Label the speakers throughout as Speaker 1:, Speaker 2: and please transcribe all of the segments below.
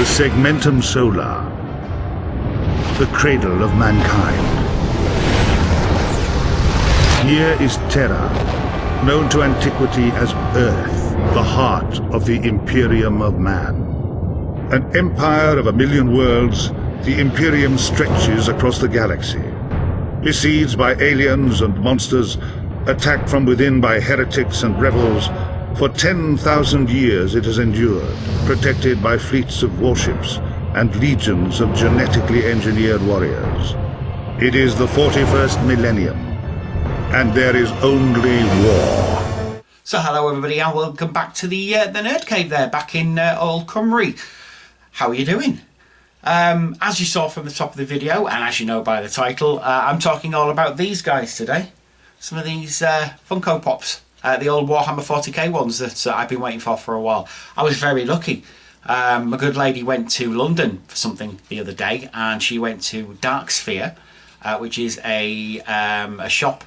Speaker 1: The Segmentum Solar, the cradle of mankind. Here is Terra, known to antiquity as Earth, the heart of the Imperium of Man. An empire of 1,000,000 worlds, the Imperium stretches across the galaxy. Besieged by aliens and monsters, attacked from within by heretics and rebels, for 10,000 years it has endured, protected by fleets of warships and legions of genetically engineered warriors. It is the 41st millennium, and there is only war.
Speaker 2: So hello everybody and welcome back to the Nerd Cave there, back in Old Cymru. How are you doing? As you saw from the top of the video, and as you know by the title, I'm talking all about these guys today. Some of these Funko Pops. The old Warhammer 40k ones that I've been waiting for a while. I was very lucky. A good lady went to London for something the other day, and she went to Dark Sphere, which is a shop,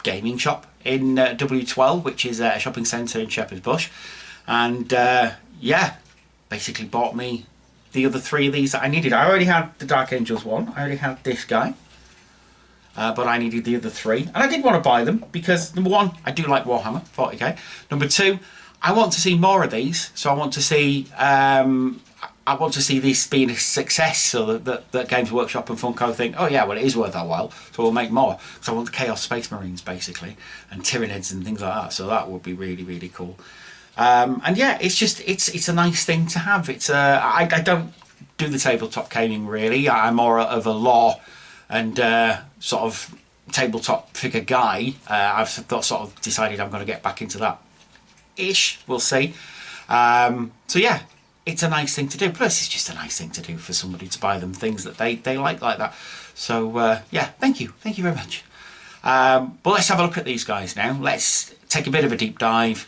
Speaker 2: gaming shop in W12, which is a shopping centre in Shepherd's Bush, and yeah, basically bought me the other three of these that I needed. I already had the Dark Angels one. I already had this guy. But I needed the other three, and I did want to buy them because number one, I do like Warhammer 40k. Number two, I want to see more of these, so I want to see this being a success, so that Games Workshop and Funko think, oh yeah, well it is worth our while, so we'll make more. So I want the Chaos Space Marines basically, and Tyranids and things like that. So that would be really, really cool. And yeah, it's a nice thing to have. It's I don't do the tabletop gaming really. I'm more of a lore and sort of tabletop figure guy. I've sort of decided I'm going to get back into that ish, we'll see. So yeah, it's a nice thing to do, plus it's just a nice thing to do for somebody to buy them things that they like that. So yeah, thank you very much. But let's have a look at these guys now. Let's take a bit of a deep dive.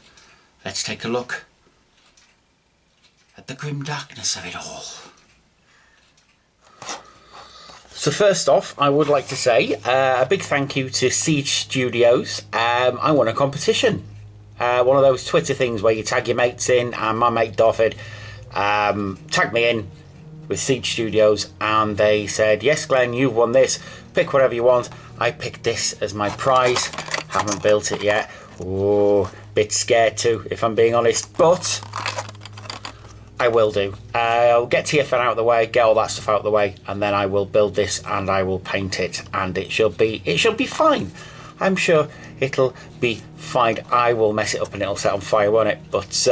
Speaker 2: Let's take a look at the grim darkness of it all. So first off, I would like to say a big thank you to Siege Studios. I won a competition. One of those Twitter things where you tag your mates in, and my mate Dorford tagged me in with Siege Studios, and they said, yes Glenn, you've won this, pick whatever you want. I picked this as my prize. Haven't built it yet. Oh, bit scared too, if I'm being honest, but I will do. I'll get TFN out of the way, get all that stuff out of the way, and then I will build this and I will paint it, and it should be fine. I'm sure it'll be fine. I will mess it up and it'll set on fire, won't it? But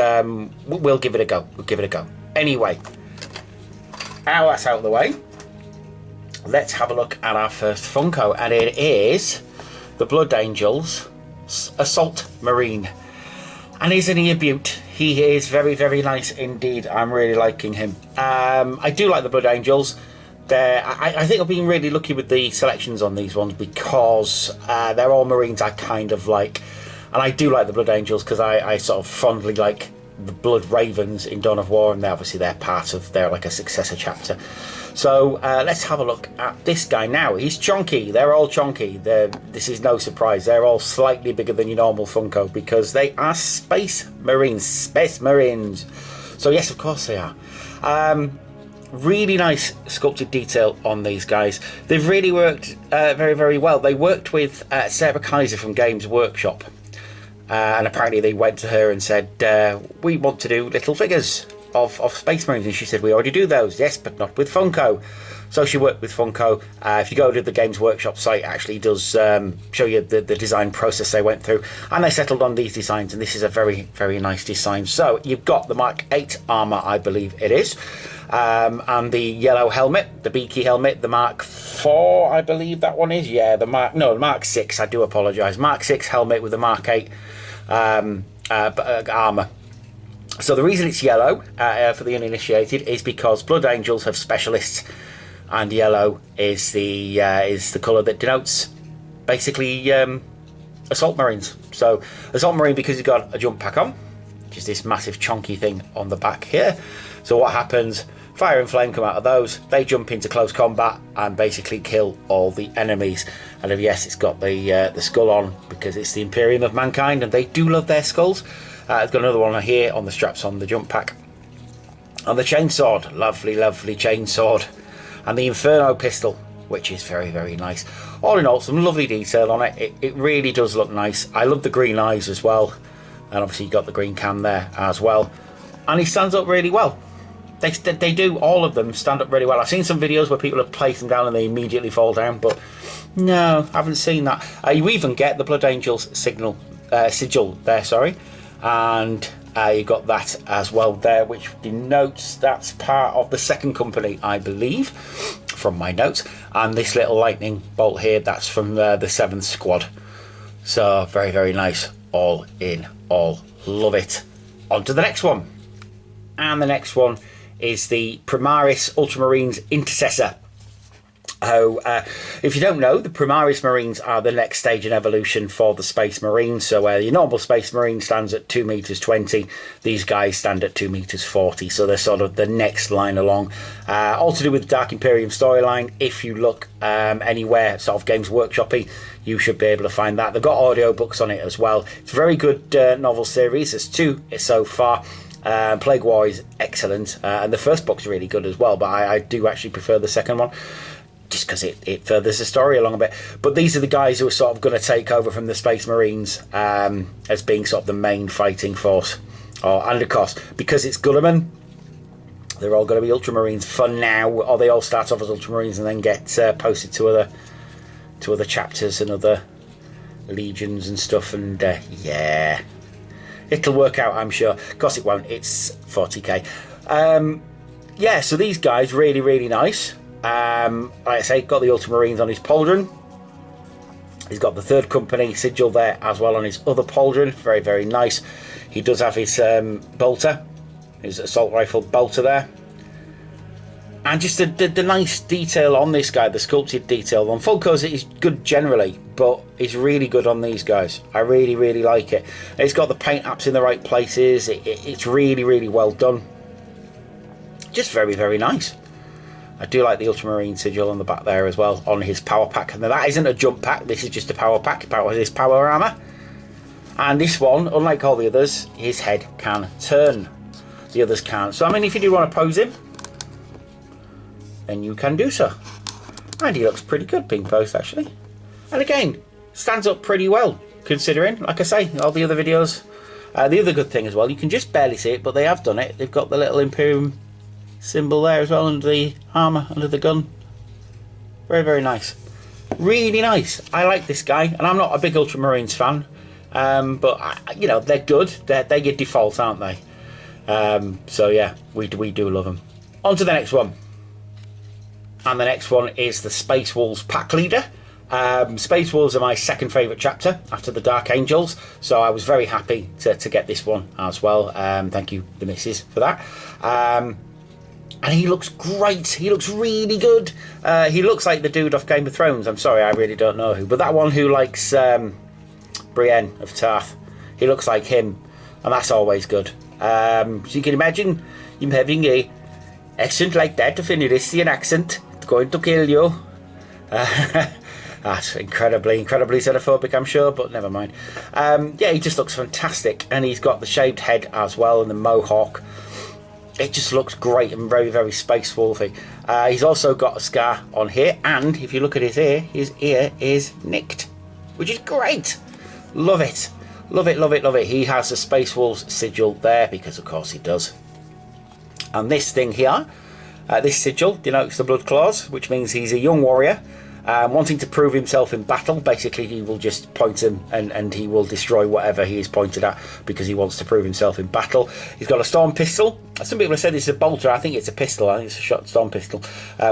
Speaker 2: we'll give it a go. We'll give it a go. Anyway, now that's out of the way, let's have a look at our first Funko, and it is the Blood Angels Assault Marine. And isn't he a beaut? He is very, very nice indeed. I'm really liking him. I do like the Blood Angels. I think I've been really lucky with the selections on these ones because they're all Marines I kind of like. And I do like the Blood Angels because I sort of fondly like the Blood Ravens in Dawn of War, and they're like a successor chapter. So let's have a look at this guy now. He's chonky. They're all chonky. This is no surprise. They're all slightly bigger than your normal Funko because they are Space Marines. Space Marines. So yes, of course they are. Really nice sculpted detail on these guys. They've really worked very, very well. They worked with Sarah Kaiser from Games Workshop. And apparently they went to her and said, we want to do little figures of Space Marines, and she said, we already do those. Yes, but not with Funko. So she worked with Funko. If you go to the Games Workshop site, it actually does show you the design process they went through, and they settled on these designs, and this is a very, very nice design. So you've got the Mark 8 armour, I believe it is, and the yellow helmet, the beaky helmet, the Mark 4, I believe that one is. Yeah, the Mark 6, I do apologise. Mark 6 helmet with the Mark 8 armour. So the reason it's yellow for the uninitiated is because Blood Angels have specialists, and yellow is the colour that denotes basically Assault Marines. So Assault Marine, because he's got a jump pack on, which is this massive chonky thing on the back here. So what happens? Fire and flame come out of those. They jump into close combat and basically kill all the enemies. And yes, it's got the skull on because it's the Imperium of Mankind, and they do love their skulls. It's got another one here on the straps on the jump pack. And the chainsword, lovely, lovely chainsword, and the Inferno pistol, which is very, very nice. All in all, some lovely detail on it. It really does look nice. I love the green eyes as well, and obviously you got the green cam there as well. And he stands up really well. They do, all of them stand up really well. I've seen some videos where people have placed them down and they immediately fall down, but no, I haven't seen that. You even get the Blood Angels sigil there, sorry, and you got that as well there, which denotes that's part of the second company, I believe, from my notes. And this little lightning bolt here, that's from the 7th squad. So very, very nice. All in all, love it. On to the next one. And the next one is the Primaris Ultramarines Intercessor. If you don't know, the Primaris Marines are the next stage in evolution for the Space Marines. So your normal Space Marine stands at 2 meters 20, these guys stand at 2 meters 40. So they're sort of the next line along. All to do with the Dark Imperium storyline. If you look anywhere sort of Games Workshop-y, you should be able to find that. They've got audio books on it as well. It's a very good novel series. There's 2 so far. Plague War is excellent, and the first book's really good as well, but I do actually prefer the second one just because it furthers the story along a bit. But these are the guys who are sort of going to take over from the Space Marines as being sort of the main fighting force. And of course, because it's Gulliman, they're all going to be Ultramarines for now, or they all start off as Ultramarines and then get posted to other chapters and other legions and stuff, and yeah, it'll work out, I'm sure. Of course it won't, it's 40k. Yeah, so these guys, really, really nice. Like I say, got the Ultramarines on his pauldron. He's got the 3rd company sigil there as well on his other pauldron. Very, very nice. He does have his bolter, his assault rifle bolter there. And just the nice detail on this guy, the sculpted detail on FUNKOs is good generally, but it's really good on these guys. I really, really like it. It's got the paint apps in the right places. It's really, really well done. Just very, very nice. I do like the Ultramarine sigil on the back there as well, on his power pack. And that isn't a jump pack, this is just a power pack. His power armor. And this one, unlike all the others, his head can turn. The others can't. So I mean, if you do want to pose him, then you can do so. And he looks pretty good being posed, actually. And again, stands up pretty well, considering, like I say, all the other videos. The other good thing as well, you can just barely see it, but they have done it. They've got the little Imperium symbol there as well under the armour, under the gun. Very, very nice. Really nice. I like this guy, and I'm not a big Ultramarines fan, but you know, they're good. They're your default, aren't they? So yeah, we do love them. On to the next one. And the next one is the Space Wolves Pack Leader. Space Wolves are my second favourite chapter after the Dark Angels, so I was very happy to get this one as well. Thank you, the missus, for that. And he looks great. He looks really good. He looks like the dude off Game of Thrones. I'm sorry, I really don't know who, but that one who likes Brienne of Tarth. He looks like him, and that's always good. So you can imagine him having a accent like that, a Fenrisian accent. It's going to kill you. That's incredibly xenophobic, I'm sure, but never mind. Yeah, he just looks fantastic, and he's got the shaved head as well and the mohawk. It just looks great and very, very Space Wolfy. He's also got a scar on here, and if you look at his ear is nicked, which is great. Love it. Love it, love it, love it. He has the Space Wolves sigil there, because of course he does. And this thing here, this sigil denotes the Blood Claws, which means he's a young warrior wanting to prove himself in battle. Basically, he will just point him and he will destroy whatever he is pointed at because he wants to prove himself in battle. He's got a storm pistol. Some people have said it's a bolter. I think it's a pistol. I think it's a shot storm pistol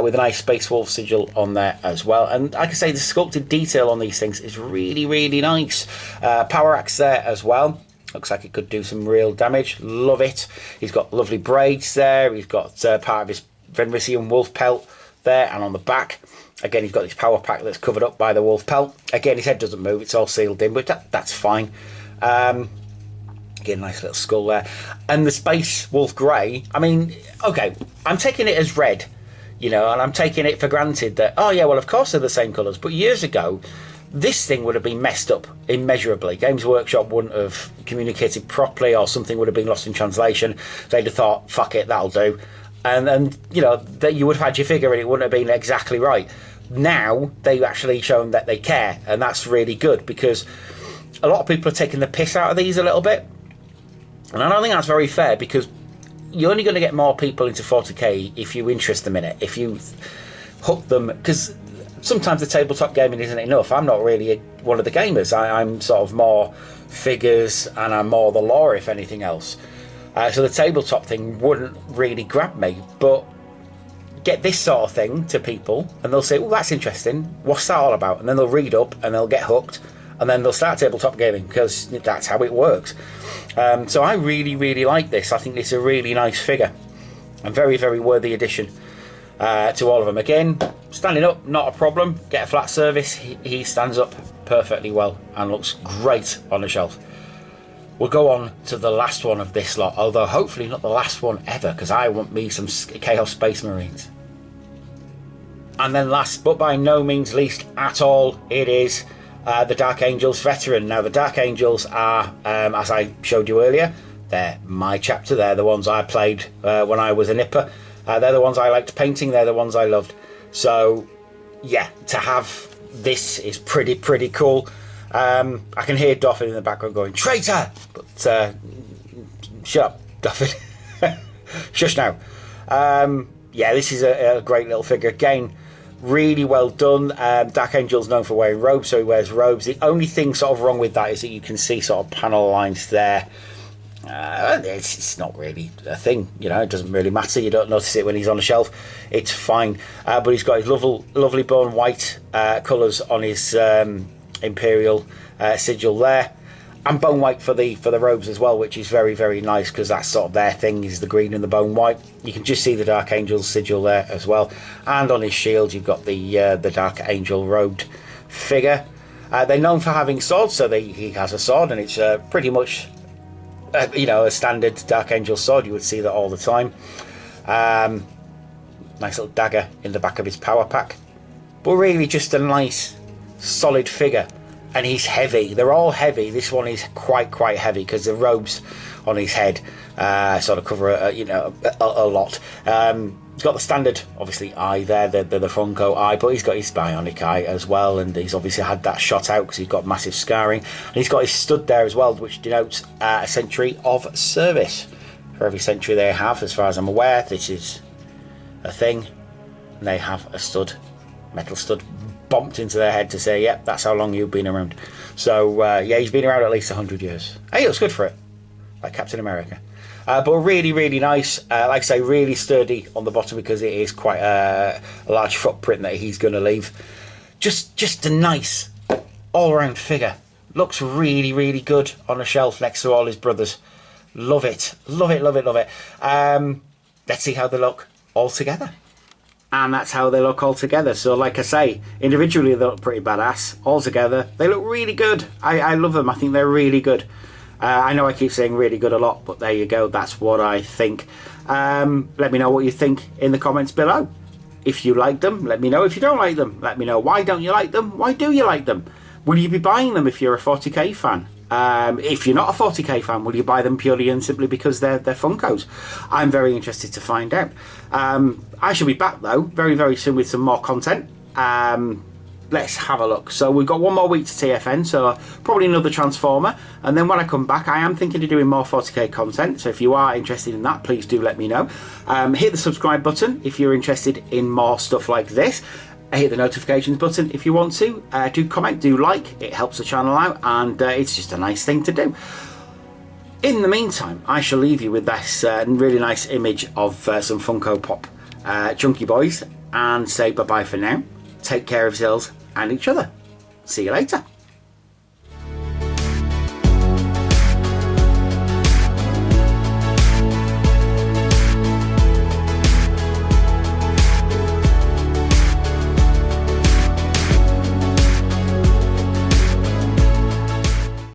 Speaker 2: with a nice Space Wolf sigil on there as well. And like I say, the sculpted detail on these things is really, really nice. Power axe there as well. Looks like it could do some real damage. Love it. He's got lovely braids there. He's got part of his Fenrisian wolf pelt there, and on the back again he's got this power pack that's covered up by the wolf pelt. Again, his head doesn't move, it's all sealed in, but that's fine. Again, nice little skull there. And the Space Wolf Grey, I mean, okay, I'm taking it as red, you know, and I'm taking it for granted that, oh yeah, well of course they're the same colours, but years ago this thing would have been messed up immeasurably. Games Workshop wouldn't have communicated properly, or something would have been lost in translation. They'd have thought, fuck it, that'll do. And you know, that you would have had your figure and it wouldn't have been exactly right. Now they've actually shown that they care, and that's really good, because a lot of people are taking the piss out of these a little bit, and I don't think that's very fair, because you're only going to get more people into 40k if you interest them in it, if you hook them, because sometimes the tabletop gaming isn't enough. I'm not really one of the gamers. I'm sort of more figures, and I'm more the lore, if anything else. So the tabletop thing wouldn't really grab me, but get this sort of thing to people and they'll say, oh, that's interesting, what's that all about? And then they'll read up and they'll get hooked, and then they'll start tabletop gaming, because that's how it works. So I really like this. I think it's a really nice figure, and very worthy addition to all of them. Again, standing up, not a problem. Get a flat surface, he stands up perfectly well and looks great on the shelf. We'll go on to the last one of this lot, although hopefully not the last one ever, because I want me some Chaos Space Marines. And then last, but by no means least at all, it is the Dark Angels Veteran. Now the Dark Angels are, as I showed you earlier, they're my chapter. They're the ones I played when I was a nipper. They're the ones I liked painting. They're the ones I loved. So yeah, to have this is pretty cool. I can hear Doffin in the background going, traitor! But shut up, Doffin. Shush now. Yeah, this is a great little figure. Again, really well done. Dark Angel's known for wearing robes, so he wears robes. The only thing sort of wrong with that is that you can see sort of panel lines there. It's not really a thing, you know, it doesn't really matter. You don't notice it when he's on the shelf. It's fine. But he's got his lovely bone white colours on his Imperial sigil there, and bone white for the robes as well, which is very nice, because that's sort of their thing, is the green and the bone white. You can just see the Dark Angel sigil there as well, and on his shield you've got the Dark Angel robed figure. They're known for having swords, so he has a sword, and it's pretty much you know, a standard Dark Angel sword. You would see that all the time. Nice little dagger in the back of his power pack, but really just a nice solid figure. And he's heavy. They're all heavy. This one is quite heavy, because the robes on his head sort of cover you know, a lot. He's got the standard, obviously, eye there, the FUNKO eye, but he's got his bionic eye as well, and he's obviously had that shot out because he's got massive scarring. And he's got his stud there as well, which denotes a century of service. For every century they have, as far as I'm aware, this is a thing, and they have a stud, metal stud, bomped into their head to say, yep, that's how long you've been around. So yeah, he's been around at least 100 years. Hey, it looks good for it, like Captain America. But really nice. Like I say, really sturdy on the bottom, because it is quite a large footprint that he's going to leave. Just a nice all-round figure. Looks really good on a shelf next to all his brothers. Love it. Let's see how they look all together. And that's how they look all together. So like I say, individually they look pretty badass. All together they look really good. I love them. I think they're really good. I know I keep saying really good a lot, but there you go, that's what I think. Let me know what you think in the comments below. If you like them, let me know. If you don't like them, let me know. Why don't you like them? Why do you like them? Will you be buying them if you're a 40k fan? If you're not a 40k fan, will you buy them purely and simply because they're Funkos? I'm very interested to find out. I shall be back though very soon with some more content. Let's have a look. So we've got one more week to TFN, so probably another Transformer, and then when I come back I am thinking of doing more 40k content, so if you are interested in that, please do let me know. Hit the subscribe button if you're interested in more stuff like this. Hit the notifications button if you want to. Do comment, do like, it helps the channel out, and it's just a nice thing to do. In the meantime, I shall leave you with this really nice image of some Funko Pop chunky boys, and say bye bye for now. Take care of yourselves and each other. See you later.